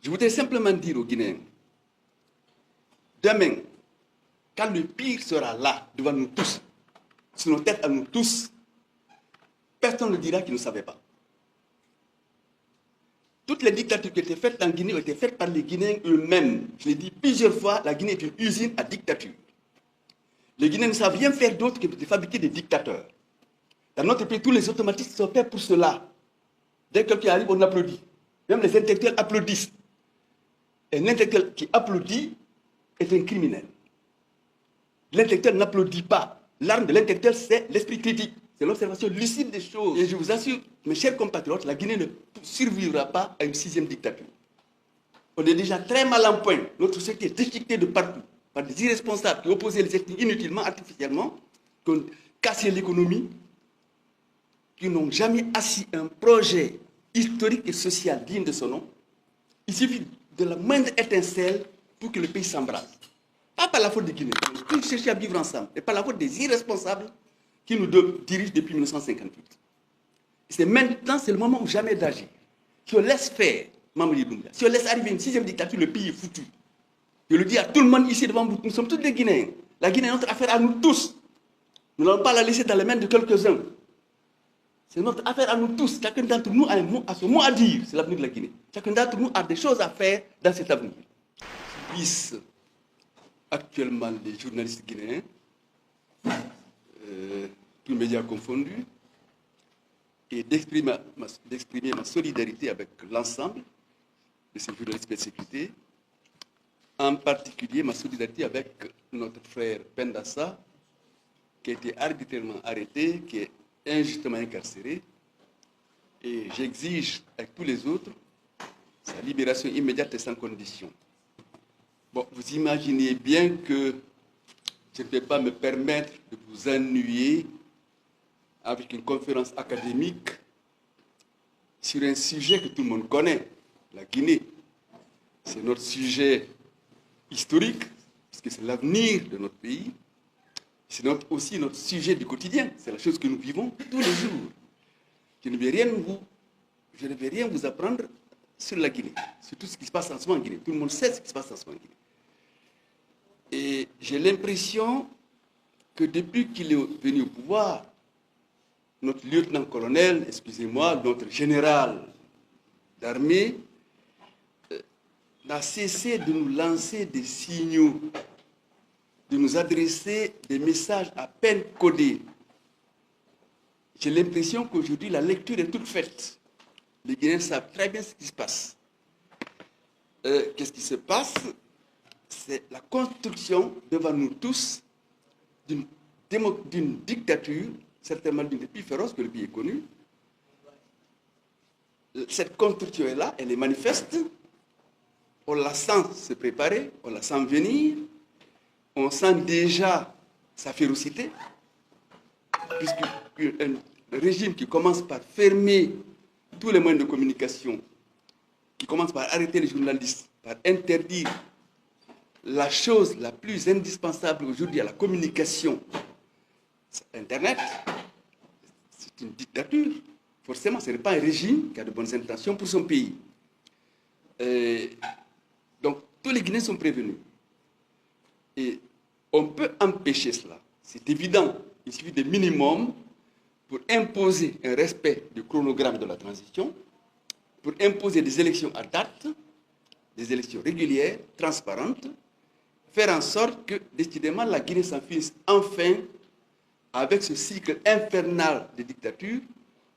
Je voudrais simplement dire aux Guinéens, demain, quand le pire sera là, devant nous tous, sur nos têtes à nous tous, personne ne dira qu'il ne savait pas. Toutes les dictatures qui étaient faites en Guinée ont été faites par les Guinéens eux-mêmes. Je l'ai dit plusieurs fois, la Guinée est une usine à dictature. Les Guinéens ne savent rien faire d'autre que de fabriquer des dictateurs. Dans notre pays, tous les automatismes sont faits pour cela. Dès que quelqu'un arrive, on applaudit. Même les intellectuels applaudissent. Et l'intellectuel qui applaudit est un criminel. L'intellectuel n'applaudit pas. L'arme de l'intellectuel, c'est l'esprit critique. C'est l'observation lucide des choses. Et je vous assure, mes chers compatriotes, la Guinée ne survivra pas à une 6e dictature. On est déjà très mal en point. Notre société est déchiquetée de partout par des irresponsables qui opposaient les ethnies inutilement, artificiellement, qui ont cassé l'économie, qui n'ont jamais assis un projet historique et social digne de son nom. Il suffit de la moindre étincelle pour que le pays s'embrase. Pas par la faute des Guinéens, tous chercher à vivre ensemble, et par la faute des irresponsables qui nous dirigent depuis 1958. C'est maintenant, c'est le moment ou jamais d'agir. Si on laisse faire, Mamadi Doumbouya, si on laisse arriver une 6e dictature, le pays est foutu. Je le dis à tout le monde ici devant vous, nous sommes tous des Guinéens. La Guinée est notre affaire à nous tous. Nous n'allons pas la laisser dans les mains de quelques-uns. C'est notre affaire à nous tous. Chacun d'entre nous a son mot à dire, c'est l'avenir de la Guinée. Chacun d'entre nous a des choses à faire dans cet avenir. Puissent actuellement les journalistes guinéens, tous les médias confondus, et d'exprimer ma solidarité avec l'ensemble de ces journalistes persécutés, en particulier ma solidarité avec notre frère Pendassa, qui a été arbitrairement arrêté, qui est injustement incarcéré, et j'exige avec tous les autres sa libération immédiate et sans condition. Bon, vous imaginez bien que je ne vais pas me permettre de vous ennuyer avec une conférence académique sur un sujet que tout le monde connaît, la Guinée. C'est notre sujet historique, parce que c'est l'avenir de notre pays. C'est aussi notre sujet du quotidien. C'est la chose que nous vivons tous les jours. Je ne vais rien vous apprendre sur la Guinée, sur tout ce qui se passe en ce moment en Guinée. Tout le monde sait ce qui se passe en ce moment en Guinée. Et j'ai l'impression que depuis qu'il est venu au pouvoir, notre lieutenant-colonel, excusez-moi, notre général d'armée, n'a cessé de nous lancer des signaux, de nous adresser des messages à peine codés. J'ai l'impression qu'aujourd'hui, la lecture est toute faite. Les Guinéens savent très bien ce qui se passe. Qu'est-ce qui se passe? C'est la construction devant nous tous d'une dictature, certainement d'une des plus féroces que le pays ait connue. Cette construction est là, elle est manifeste. On la sent se préparer, on la sent venir. On sent déjà sa férocité, puisqu'un régime qui commence par fermer tous les moyens de communication, qui commence par arrêter les journalistes, par interdire la chose la plus indispensable aujourd'hui à la communication, Internet, c'est une dictature. Forcément, ce n'est pas un régime qui a de bonnes intentions pour son pays. Donc, tous les Guinéens sont prévenus. Et on peut empêcher cela. C'est évident. Il suffit de minimum pour imposer un respect du chronogramme de la transition, pour imposer des élections à date, des élections régulières, transparentes, faire en sorte que, décidément, la Guinée s'en finisse enfin avec ce cycle infernal de dictature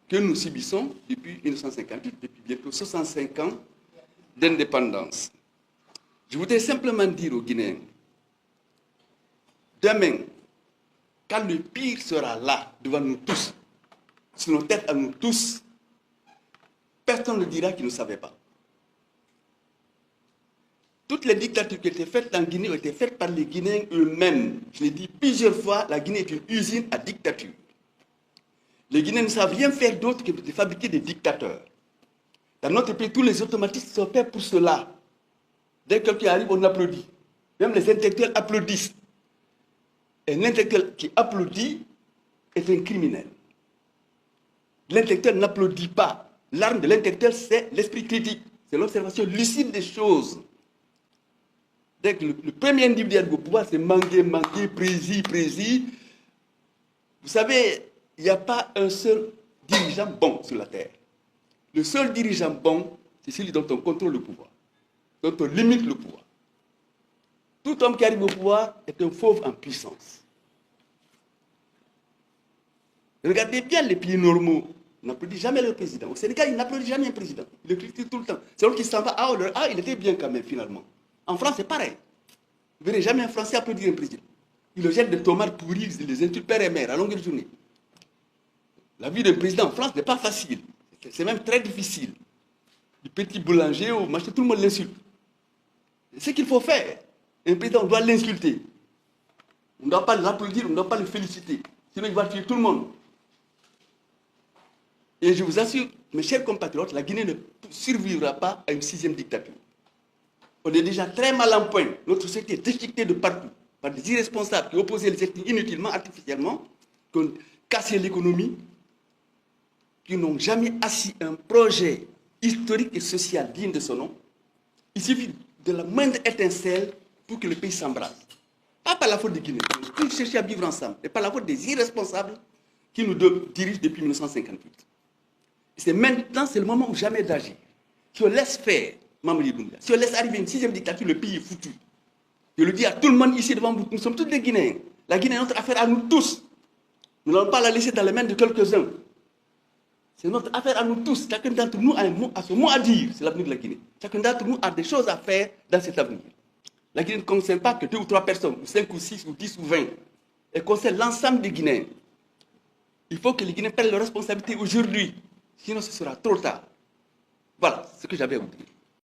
que nous subissons depuis 1958, depuis bientôt 65 ans d'indépendance. Je voudrais simplement dire aux Guinéens, demain, quand le pire sera là, devant nous tous, sur nos têtes à nous tous, personne ne dira qu'il ne savait pas. Toutes les dictatures qui étaient faites en Guinée ont été faites par les Guinéens eux-mêmes. Je l'ai dit plusieurs fois, la Guinée est une usine à dictature. Les Guinéens ne savent rien faire d'autre que de fabriquer des dictateurs. Dans notre pays, tous les automatismes sont faits pour cela. Dès que quelqu'un arrive, on applaudit. Même les intellectuels applaudissent. Et l'intellectuel qui applaudit est un criminel. L'intellectuel n'applaudit pas. L'arme de l'intellectuel, c'est l'esprit critique. C'est l'observation lucide des choses. Dès que le premier individu au pouvoir, c'est manguer, prési. Vous savez, il n'y a pas un seul dirigeant bon sur la terre. Le seul dirigeant bon, c'est celui dont on contrôle le pouvoir, dont on limite le pouvoir. Tout homme qui arrive au pouvoir est un fauve en puissance. Regardez bien les pays normaux. Ils n'applaudissent jamais leur président. Au Sénégal, ils n'applaudissent jamais un président. Ils le critiquent tout le temps. C'est l'autre qui s'en va. Ah, il était bien quand même, finalement. En France, c'est pareil. Vous ne verrez jamais un Français applaudir un président. Il le jette des tomates pourries, il les insulte père et mère à longueur de journée. La vie d'un président en France n'est pas facile. C'est même très difficile. Du petit boulanger au marché, tout le monde l'insulte. C'est ce qu'il faut faire. Un président, on doit l'insulter. On ne doit pas l'applaudir, on ne doit pas le féliciter. Sinon, il va tuer tout le monde. Et je vous assure, mes chers compatriotes, la Guinée ne survivra pas à une 6e dictature. On est déjà très mal en point. Notre société est déchiquetée de partout par des irresponsables qui opposaient les ethnies inutilement, artificiellement, qui ont cassé l'économie, qui n'ont jamais assis un projet historique et social digne de son nom. Il suffit de la moindre étincelle pour que le pays s'embrase. Pas par la faute des Guinéens, qui cherchent à vivre ensemble, mais par la faute des irresponsables qui nous dirigent depuis 1958. C'est maintenant, c'est le moment ou jamais d'agir. Si on laisse faire, Mamadi Doumbouya, si on laisse arriver une 6e dictature, le pays est foutu. Je le dis à tout le monde ici devant vous, nous sommes tous des Guinéens. La Guinée est notre affaire à nous tous. Nous n'allons pas la laisser dans les mains de quelques-uns. C'est notre affaire à nous tous. Chacun d'entre nous a son mot à dire. C'est l'avenir de la Guinée. Chacun d'entre nous a des choses à faire dans cet avenir. La Guinée ne concerne pas que 2 ou 3 personnes, ou 5 ou 6 ou 10 ou 20. Elle concerne l'ensemble des Guinéens. Il faut que les Guinéens prennent leurs responsabilités aujourd'hui. Sinon, ce sera trop tard. Voilà ce que j'avais à vous dire.